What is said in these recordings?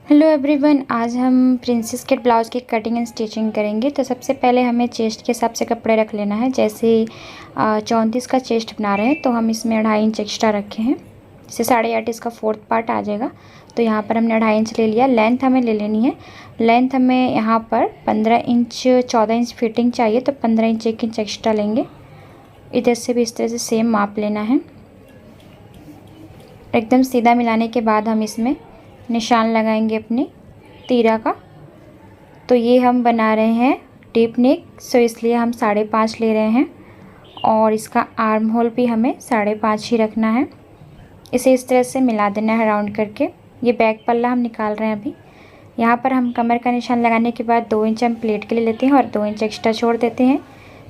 Hello everyone, आज हम princess cut blouse की कटिंग एंड स्टिचिंग करेंगे। तो सबसे पहले हमें चेस्ट के हिसाब से कपड़े रख लेना है। जैसे 34 का चेस्ट बना रहे हैं तो हम इसमें 2.5 इंच एक्स्ट्रा रखे हैं, जैसे 8.5 इसका 4th पार्ट आ जाएगा। तो यहाँ पर हमने 2.5 इंच ले लिया। लेंथ हमें ले लेनी है। लेंथ हमें यहाँ पर 15 इंच 14 इंच फिटिंग चाहिए, तो 15 इंच 1 इंच एक्स्ट्रा लेंगे। इधर से भी इस तरह से सेम माप लेना है। एकदम सीधा मिलाने के बाद हम इसमें निशान लगाएंगे अपने तीरा का। तो ये हम बना रहे हैं डीप नेक, सो इसलिए हम 5.5 ले रहे हैं और इसका आर्म होल भी हमें 5.5 ही रखना है। इसे इस तरह से मिला देना है राउंड करके। ये बैक पल्ला हम निकाल रहे हैं अभी। यहाँ पर हम कमर का निशान लगाने के बाद 2 इंच हम प्लेट के लिए लेते हैं और 2 इंच एक्स्ट्रा छोड़ देते हैं।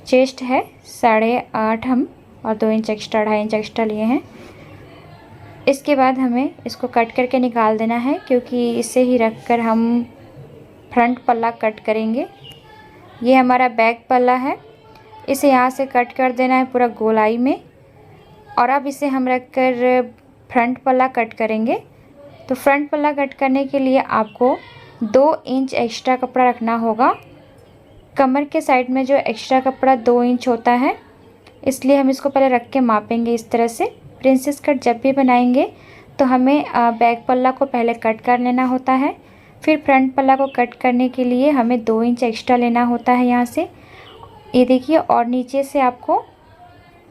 चेस्ट है 8.5 हम, और 2 इंच एक्स्ट्रा 2.5 इंच एक्स्ट्रा लिए हैं। इसके बाद हमें इसको कट करके निकाल देना है, क्योंकि इसे ही रखकर हम फ्रंट पल्ला कट करेंगे। ये हमारा बैक पल्ला है, इसे यहाँ से कट कर देना है पूरा गोलाई में। और अब इसे हम रखकर फ्रंट पल्ला कट करेंगे। तो फ्रंट पल्ला कट करने के लिए आपको 2 इंच एक्स्ट्रा कपड़ा रखना होगा। कमर के साइड में जो एक्स्ट्रा कपड़ा 2 इंच होता है, इसलिए हम इसको पहले रख के मापेंगे इस तरह से। प्रिंसेस कट जब भी बनाएंगे तो हमें बैक पल्ला को पहले कट कर लेना होता है, फिर फ्रंट पल्ला को कट करने के लिए हमें 2 इंच एक्स्ट्रा लेना होता है यहाँ से। ये देखिए, और नीचे से आपको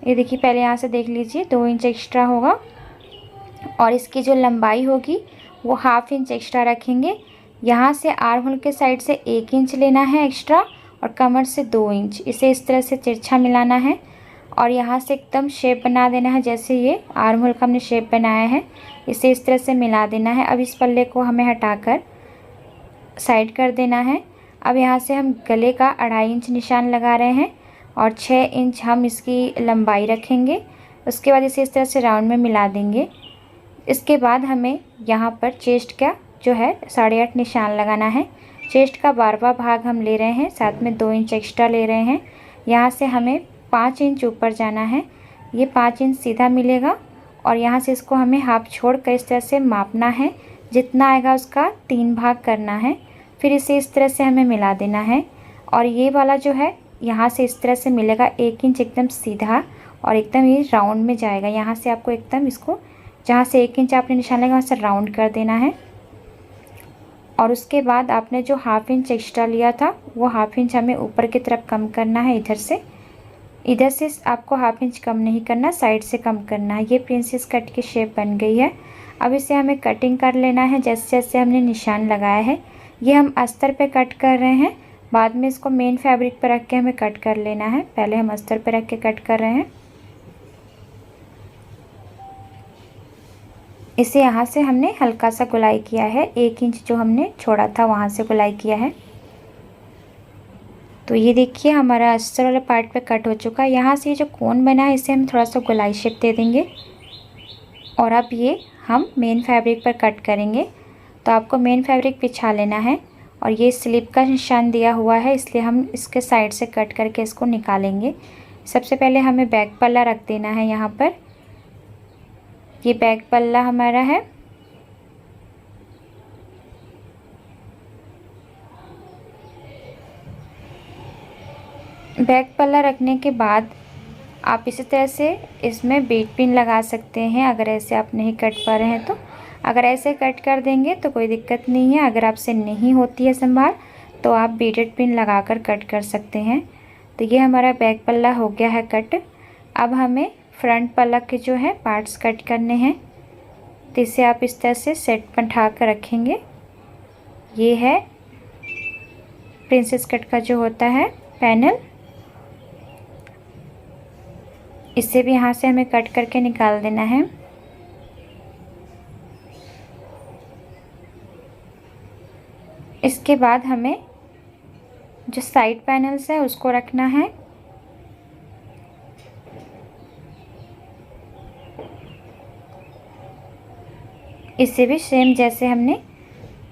ये देखिए, पहले यहाँ से देख लीजिए 2 इंच एक्स्ट्रा होगा, और इसकी जो लंबाई होगी वो 1/2 इंच एक्स्ट्रा रखेंगे। यहाँ से आर्म होल के साइड से 1 इंच लेना है एक्स्ट्रा, और कमर से 2 इंच। इसे इस तरह से तिरछा मिलाना है और यहाँ से एकदम शेप बना देना है। जैसे ये आर्म होल का हमने शेप बनाया है, इसे इस तरह से मिला देना है। अब इस पल्ले को हमें हटाकर साइड कर देना है। अब यहाँ से हम गले का 2.5 इंच निशान लगा रहे हैं और 6 इंच हम इसकी लंबाई रखेंगे। उसके बाद इसे इस तरह से राउंड में मिला देंगे। इसके बाद हमें यहाँ पर चेस्ट का जो है 8.5 निशान लगाना है। चेस्ट का 12वां भाग हम ले रहे हैं, साथ में 2 इंच एक्स्ट्रा ले रहे हैं। यहाँ से हमें 5 इंच ऊपर जाना है। ये 5 इंच सीधा मिलेगा और यहाँ से इसको हमें हाफ छोड़ कर इस तरह से मापना है। जितना आएगा उसका 3 भाग करना है। फिर इसे इस तरह से हमें मिला देना है, और ये वाला जो है यहाँ से इस तरह से मिलेगा 1 इंच एकदम सीधा, और एकदम ये राउंड में जाएगा। यहाँ से आपको एकदम इसको, जहाँ से 1 इंच आपने निशान लगाया वहाँ से राउंड कर देना है। और उसके बाद आपने जो 1/2 इंच एक्स्ट्रा लिया था वो 1/2 इंच हमें ऊपर की तरफ कम करना है। इधर से आपको 1/2 इंच कम नहीं करना, साइड से कम करना है। ये प्रिंसेस कट की शेप बन गई है। अब इसे हमें कटिंग कर लेना है जैसे जैसे हमने निशान लगाया है। ये हम अस्तर पे कट कर रहे हैं, बाद में इसको मेन फैब्रिक पर रख के हमें कट कर लेना है। पहले हम अस्तर पे रख के कट कर रहे हैं। इसे यहाँ से हमने हल्का सा गुलाई किया है, 1 इंच जो हमने छोड़ा था वहाँ से गुलाई किया है। तो ये देखिए हमारा अस्तर वाले पार्ट पे कट हो चुका है। यहाँ से ये जो कोन बना है इसे हम थोड़ा सा गुलाई शेप दे देंगे, और अब ये हम मेन फैब्रिक पर कट करेंगे। तो आपको मेन फैब्रिक बिछा लेना है, और ये स्लिप का निशान दिया हुआ है, इसलिए हम इसके साइड से कट करके इसको निकालेंगे। सबसे पहले हमें बैक पल्ला रख देना है। यहाँ पर ये बैक पल्ला हमारा है। बैक पल्ला रखने के बाद आप इसी तरह से इसमें बीट पिन लगा सकते हैं, अगर ऐसे आप नहीं कट पा रहे हैं तो। अगर ऐसे कट कर देंगे तो कोई दिक्कत नहीं है। अगर आपसे नहीं होती है संभाल तो आप बीटेड पिन लगाकर कट कर सकते हैं। तो ये हमारा बैक पल्ला हो गया है कट। अब हमें फ्रंट पल्ला के जो है पार्ट्स कट करने हैं। तो इसे आप इस तरह से सेट बैठा कर रखेंगे। ये है प्रिंसेस कट का जो होता है पैनल। इसे भी यहाँ से हमें कट करके निकाल देना है। इसके बाद हमें जो साइड पैनल्स है उसको रखना है। इसे भी सेम जैसे हमने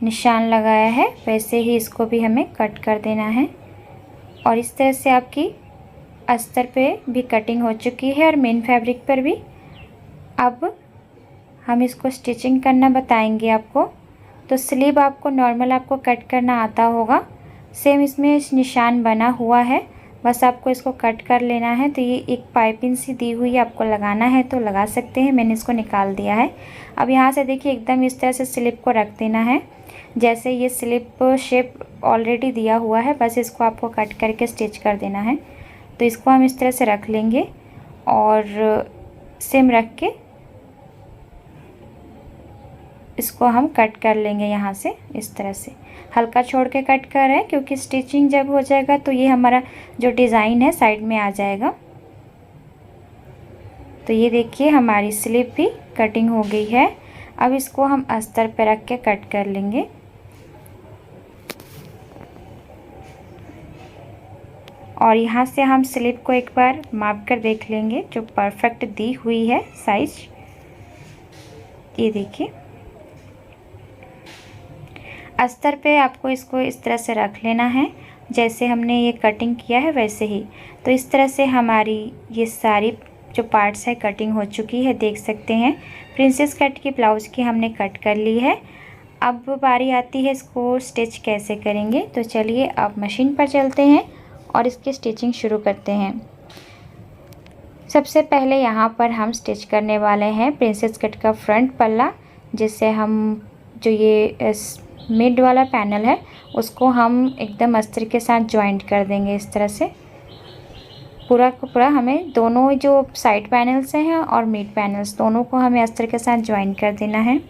निशान लगाया है वैसे ही इसको भी हमें कट कर देना है। और इस तरह से आपकी अस्तर पे भी कटिंग हो चुकी है और मेन फैब्रिक पर भी। अब हम इसको स्टिचिंग करना बताएंगे आपको। तो स्लीव आपको नॉर्मल आपको कट करना आता होगा, सेम इसमें निशान बना हुआ है, बस आपको इसको कट कर लेना है। तो ये एक पाइपिंग सी दी हुई है, आपको लगाना है तो लगा सकते हैं, मैंने इसको निकाल दिया है। अब यहाँ से देखिए एकदम इस तरह से स्लिप को रख देना है, जैसे ये स्लिप शेप ऑलरेडी दिया हुआ है, बस इसको आपको कट करके स्टिच कर देना है। तो इसको हम इस तरह से रख लेंगे और सेम रख के इसको हम कट कर लेंगे यहाँ से। इस तरह से हल्का छोड़ के कट कर रहे हैं, क्योंकि स्टिचिंग जब हो जाएगा तो ये हमारा जो डिज़ाइन है साइड में आ जाएगा। तो ये देखिए हमारी स्लीव भी कटिंग हो गई है। अब इसको हम अस्तर पे रख के कट कर लेंगे। और यहाँ से हम स्लीव को एक बार माप कर देख लेंगे, जो परफेक्ट दी हुई है साइज। ये देखिए अस्तर पे आपको इसको इस तरह से रख लेना है, जैसे हमने ये कटिंग किया है वैसे ही। तो इस तरह से हमारी ये सारी जो पार्ट्स है कटिंग हो चुकी है, देख सकते हैं। प्रिंसेस कट की ब्लाउज़ की हमने कट कर ली है। अब बारी आती है इसको स्टिच कैसे करेंगे। तो चलिए अब मशीन पर चलते हैं और इसकी स्टिचिंग शुरू करते हैं। सबसे पहले यहाँ पर हम स्टिच करने वाले हैं प्रिंसेस कट का फ्रंट पल्ला, जिससे हम जो ये मिड वाला पैनल है उसको हम एकदम अस्तर के साथ जॉइंट कर देंगे। इस तरह से पूरा का पूरा हमें दोनों जो साइड पैनल्स हैं और मिड पैनल्स दोनों को हमें अस्तर के साथ जॉइंट कर देना है।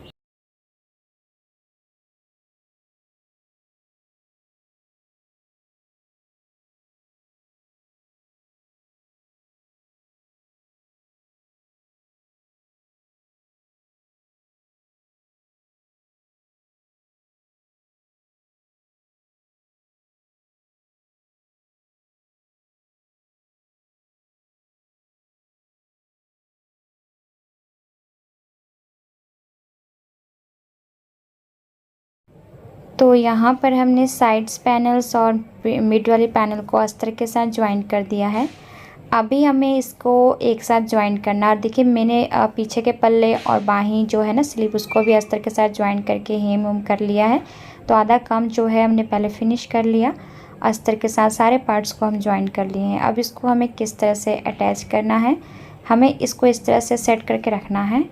तो यहाँ पर हमने साइड्स पैनल्स और मिड वाली पैनल को अस्तर के साथ ज्वाइंट कर दिया है। अभी हमें इसको एक साथ ज्वाइंट करना। और देखिए मैंने पीछे के पल्ले और बाहीं जो है ना स्लीव, उसको भी अस्तर के साथ ज्वाइंट करके हेम उम कर लिया है। तो आधा काम जो है हमने पहले फिनिश कर लिया, अस्तर के साथ सारे पार्ट्स को हम ज्वाइंट कर लिए हैं। अब इसको हमें किस तरह से अटैच करना है, हमें इसको इस तरह से सेट करके रखना है,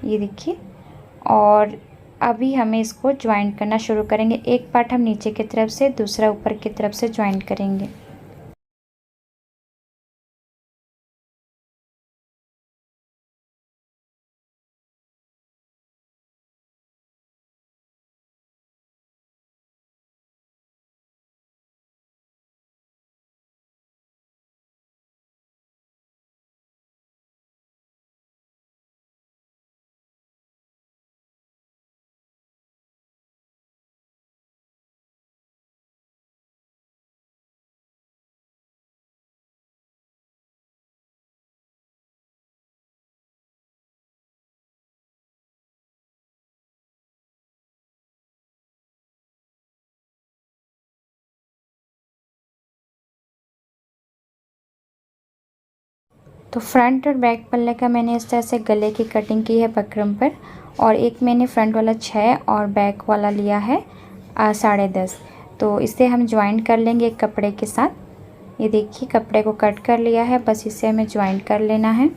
ये देखिए। और अभी हमें इसको ज्वाइंट करना शुरू करेंगे। एक पार्ट हम नीचे की तरफ से, दूसरा ऊपर की तरफ से ज्वाइंट करेंगे। तो फ्रंट और बैक पल्ले का मैंने इस तरह से गले की कटिंग की है बकरम पर, और एक मैंने फ्रंट वाला 6 और बैक वाला लिया है 10.5। तो इसे हम ज्वाइंट कर लेंगे एक कपड़े के साथ। ये देखिए कपड़े को कट कर लिया है, बस इसे हमें ज्वाइंट कर लेना है।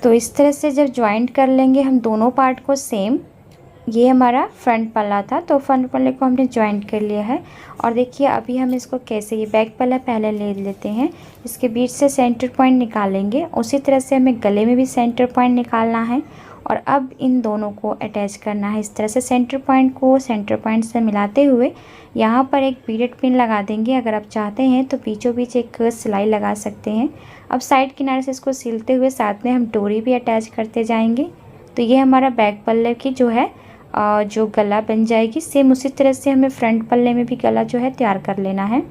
तो इस तरह से जब ज्वाइंट कर लेंगे हम दोनों पार्ट को सेम, ये हमारा फ्रंट पल्ला था, तो फ्रंट पल्ले को हमने ज्वाइंट कर लिया है। और देखिए अभी हम इसको कैसे, ये बैक पल्ला पहले ले लेते हैं, इसके बीच से सेंटर पॉइंट निकालेंगे। उसी तरह से हमें गले में भी सेंटर पॉइंट निकालना है और अब इन दोनों को अटैच करना है। इस तरह से सेंटर पॉइंट को सेंटर पॉइंट से मिलाते हुए यहाँ पर एक बीडेड पिन लगा देंगे। अगर आप चाहते हैं तो बीचों बीच एक सिलाई लगा सकते हैं। अब साइड किनारे से इसको सिलते हुए साथ में हम डोरी भी अटैच करते जाएंगे। तो ये हमारा बैक पल्ले की जो है जो गला बन जाएगी। सेम उसी तरह से हमें फ्रंट पल्ले में भी गला जो है तैयार कर लेना है।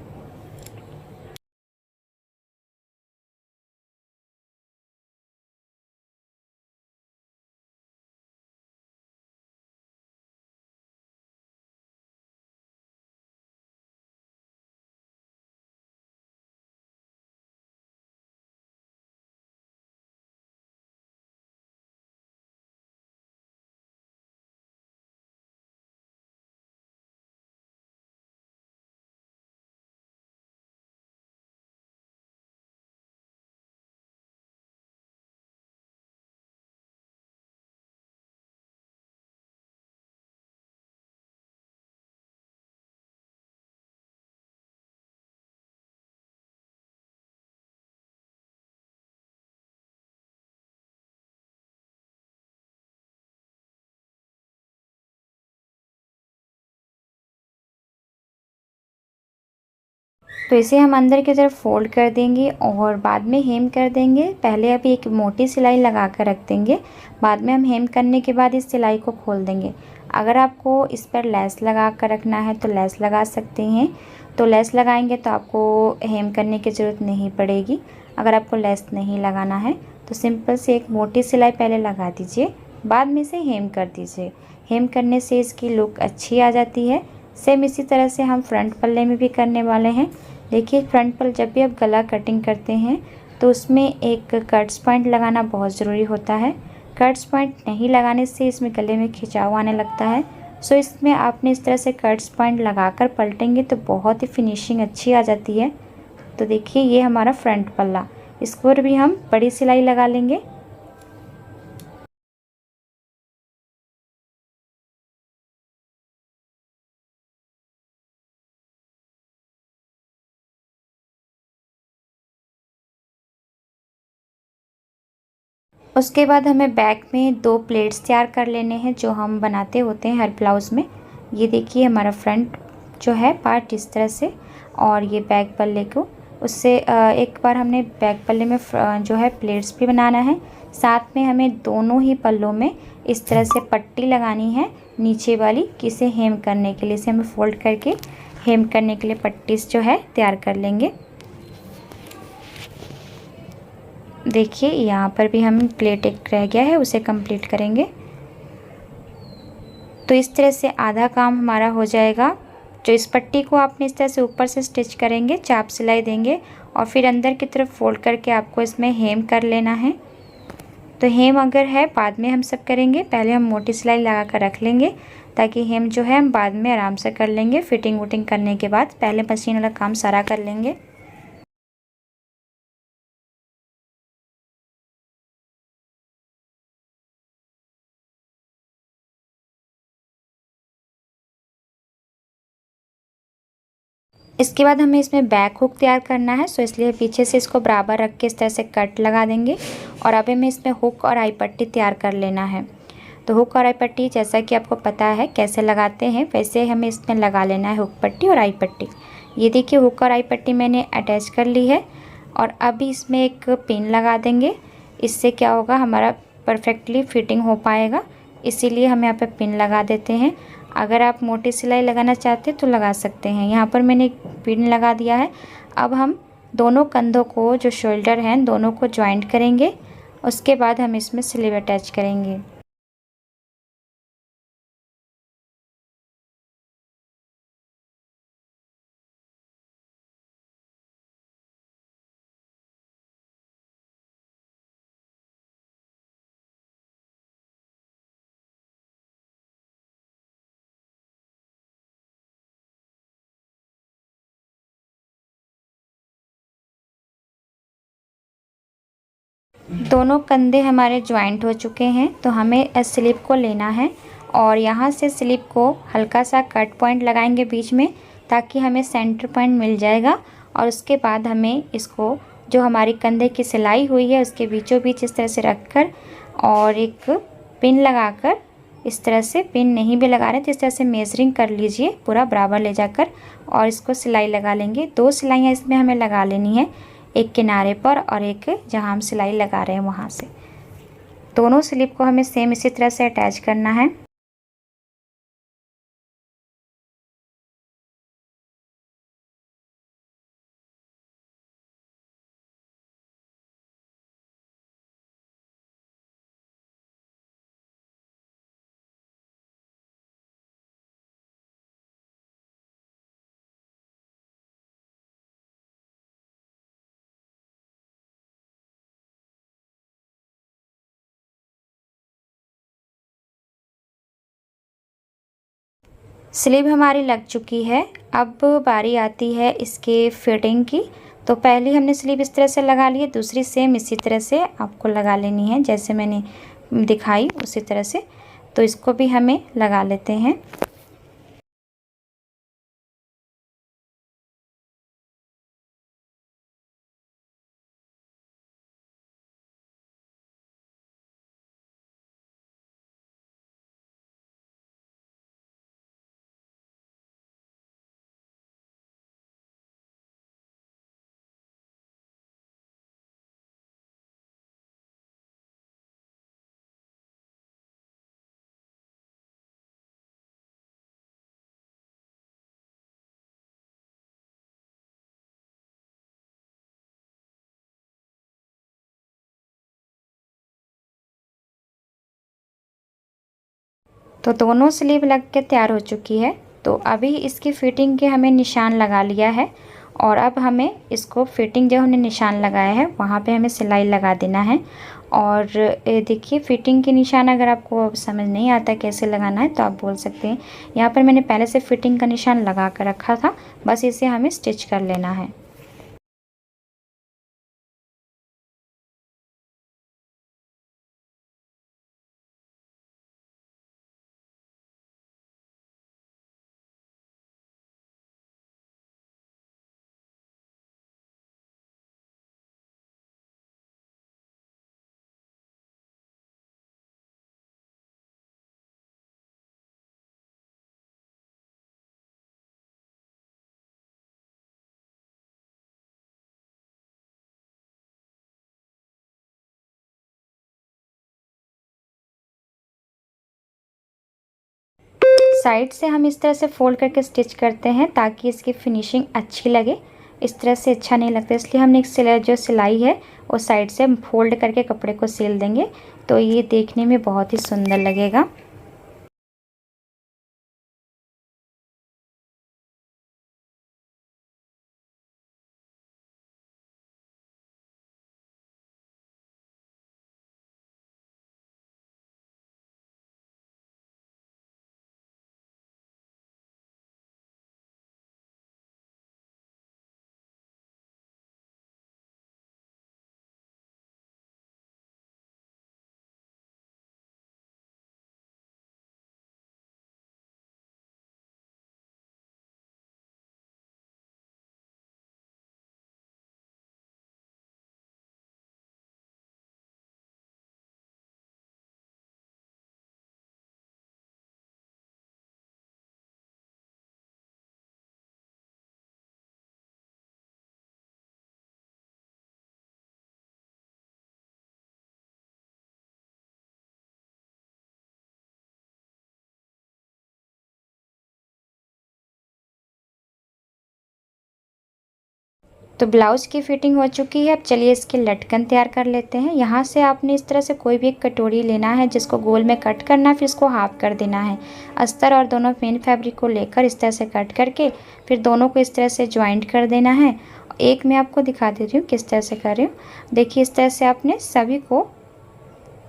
तो इसे हम अंदर की तरफ फोल्ड कर देंगे और बाद में हेम कर देंगे। पहले अभी एक मोटी सिलाई लगा कर रख देंगे, बाद में हम हेम करने के बाद इस सिलाई को खोल देंगे। अगर आपको इस पर लेस लगा कर रखना है तो लेस लगा सकते हैं। तो लेस लगाएंगे तो आपको हेम करने की ज़रूरत नहीं पड़ेगी। अगर आपको लेस नहीं लगाना है तो सिंपल से एक मोटी सिलाई पहले लगा दीजिए, बाद में से हेम कर दीजिए। हेम करने से इसकी लुक अच्छी आ जाती है। सेम इसी तरह से हम फ्रंट पल्ले में भी करने वाले हैं। देखिए, फ्रंट पर जब भी आप गला कटिंग करते हैं तो उसमें एक कट्स पॉइंट लगाना बहुत ज़रूरी होता है। कट्स पॉइंट नहीं लगाने से इसमें गले में खिंचाव आने लगता है। सो इसमें आपने इस तरह से कट्स पॉइंट लगाकर पलटेंगे तो बहुत ही फिनिशिंग अच्छी आ जाती है। तो देखिए, ये हमारा फ्रंट पल्ला, इस पर भी हम बड़ी सिलाई लगा लेंगे। उसके बाद हमें बैक में 2 प्लेट्स तैयार कर लेने हैं जो हम बनाते होते हैं हर ब्लाउज़ में। ये देखिए, हमारा फ्रंट जो है पार्ट इस तरह से, और ये बैक पल्ले को उससे एक बार हमने बैक पल्ले में जो है प्लेट्स भी बनाना है। साथ में हमें दोनों ही पल्लों में इस तरह से पट्टी लगानी है नीचे वाली, किसे हेम करने के लिए। इसे हमें फोल्ड करके हेम करने के लिए पट्टी जो है तैयार कर लेंगे। देखिए, यहाँ पर भी हम प्लेट एक रह गया है, उसे कंप्लीट करेंगे। तो इस तरह से आधा काम हमारा हो जाएगा। जो इस पट्टी को आपने इस तरह से ऊपर से स्टिच करेंगे, चाप सिलाई देंगे और फिर अंदर की तरफ फोल्ड करके आपको इसमें हेम कर लेना है। तो हेम अगर है बाद में हम सब करेंगे, पहले हम मोटी सिलाई लगा कर रख लेंगे ताकि हेम जो है हम बाद में आराम से कर लेंगे। फिटिंग वुटिंग करने के बाद पहले मशीन वाला काम सारा कर लेंगे। इसके बाद हमें इसमें बैक हुक तैयार करना है। सो इसलिए पीछे से इसको बराबर रख के इस तरह से कट लगा देंगे और अब हमें इसमें हुक और आई पट्टी तैयार कर लेना है। तो हुक और आई पट्टी जैसा कि आपको पता है कैसे लगाते हैं, वैसे हमें इसमें लगा लेना है हुक पट्टी और आई पट्टी। ये देखिए, हुक और आई पट्टी मैंने अटैच कर ली है और अभी इसमें एक पिन लगा देंगे। इससे क्या होगा, हमारा परफेक्टली फिटिंग हो पाएगा, इसीलिए हम यहाँ पर पिन लगा देते हैं। अगर आप मोटी सिलाई लगाना चाहते हैं तो लगा सकते हैं। यहाँ पर मैंने एक पिन लगा दिया है। अब हम दोनों कंधों को, जो शोल्डर हैं, दोनों को जॉइंट करेंगे। उसके बाद हम इसमें स्लीव अटैच करेंगे। दोनों कंधे हमारे ज्वाइंट हो चुके हैं, तो हमें स्लिप को लेना है और यहाँ से स्लिप को हल्का सा कट पॉइंट लगाएंगे बीच में, ताकि हमें सेंटर पॉइंट मिल जाएगा। और उसके बाद हमें इसको, जो हमारी कंधे की सिलाई हुई है, उसके बीचों बीच इस तरह से रखकर और एक पिन लगाकर, इस तरह से पिन नहीं भी लगा रहे तो इस तरह से मेजरिंग कर लीजिए पूरा बराबर ले जाकर, और इसको सिलाई लगा लेंगे। 2 सिलाइयाँ इसमें हमें लगा लेनी है, एक किनारे पर और एक जहाँ हम सिलाई लगा रहे हैं वहाँ से। दोनों स्लिप को हमें सेम इसी तरह से अटैच करना है। स्लीव हमारी लग चुकी है। अब बारी आती है इसके फिटिंग की। तो पहली हमने स्लीव इस तरह से लगा ली है, दूसरी सेम इसी तरह से आपको लगा लेनी है जैसे मैंने दिखाई उसी तरह से। तो इसको भी हमें लगा लेते हैं। तो दोनों स्लीव लग के तैयार हो चुकी है। तो अभी इसकी फिटिंग के हमें निशान लगा लिया है और अब हमें इसको फिटिंग जो हमने निशान लगाया है वहाँ पे हमें सिलाई लगा देना है। और देखिए फिटिंग के निशान अगर आपको समझ नहीं आता कैसे लगाना है तो आप बोल सकते हैं। यहाँ पर मैंने पहले से फिटिंग का निशान लगा कर रखा था, बस इसे हमें स्टिच कर लेना है। साइड से हम इस तरह से फोल्ड करके स्टिच करते हैं ताकि इसकी फिनिशिंग अच्छी लगे। इस तरह से अच्छा नहीं लगता, इसलिए हमने एक जो सिलाई है वो साइड से फोल्ड करके कपड़े को सिल देंगे तो ये देखने में बहुत ही सुंदर लगेगा। तो ब्लाउज़ की फिटिंग हो चुकी है। अब चलिए इसके लटकन तैयार कर लेते हैं। यहाँ से आपने इस तरह से कोई भी एक कटोरी लेना है जिसको गोल में कट करना है, फिर इसको हाफ कर देना है। अस्तर और दोनों मेन फैब्रिक को लेकर इस तरह से कट करके फिर दोनों को इस तरह से ज्वाइंट कर देना है। एक मैं आपको दिखा देती हूँ किस तरह से कर रही हूँ। देखिए इस तरह से आपने सभी को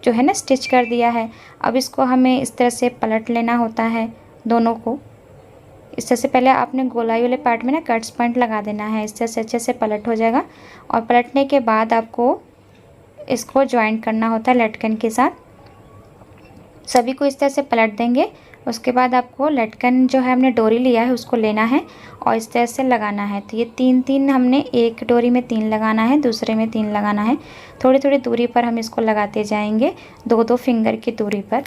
जो है ना स्टिच कर दिया है। अब इसको हमें इस तरह से पलट लेना होता है दोनों को। इस तरह से पहले आपने गोलाई वाले पार्ट में ना कट्स पॉइंट लगा देना है, इस तरह से अच्छे से पलट हो जाएगा। और पलटने के बाद आपको इसको ज्वाइंट करना होता है लटकन के साथ। सभी को इस तरह से पलट देंगे। उसके बाद आपको लटकन जो है हमने डोरी लिया है उसको लेना है और इस तरह से लगाना है। तो ये तीन तीन हमने एक डोरी में 3 लगाना है, दूसरे में 3 लगाना है। थोड़ी थोड़ी दूरी पर हम इसको लगाते जाएंगे, 2-2 फिंगर की दूरी पर।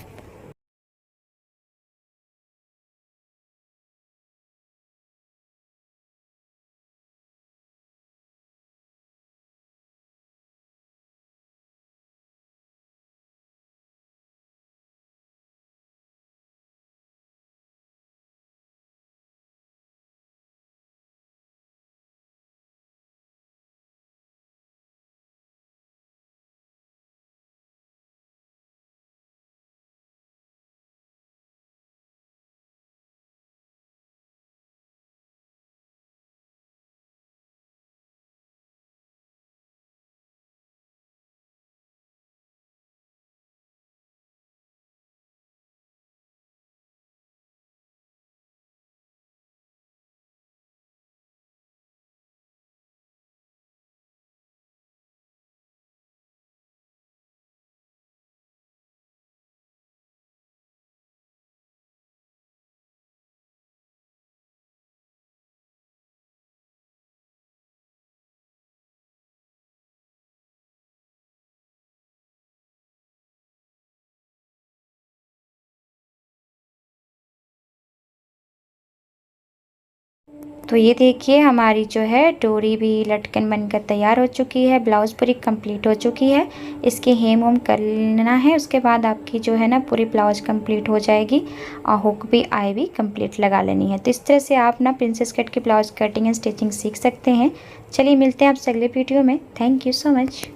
तो ये देखिए हमारी जो है डोरी भी लटकन बनकर तैयार हो चुकी है। ब्लाउज़ पूरी कंप्लीट हो चुकी है। इसके हेम होम कर लेना है, उसके बाद आपकी जो है ना पूरी ब्लाउज़ कंप्लीट हो जाएगी और हुक भी आई भी कंप्लीट लगा लेनी है। तो इस तरह से आप ना प्रिंसेस कट की ब्लाउज़ कटिंग एंड स्टिचिंग सीख सकते हैं। चलिए मिलते हैं आपसे अगले वीडियो में। Thank you so much.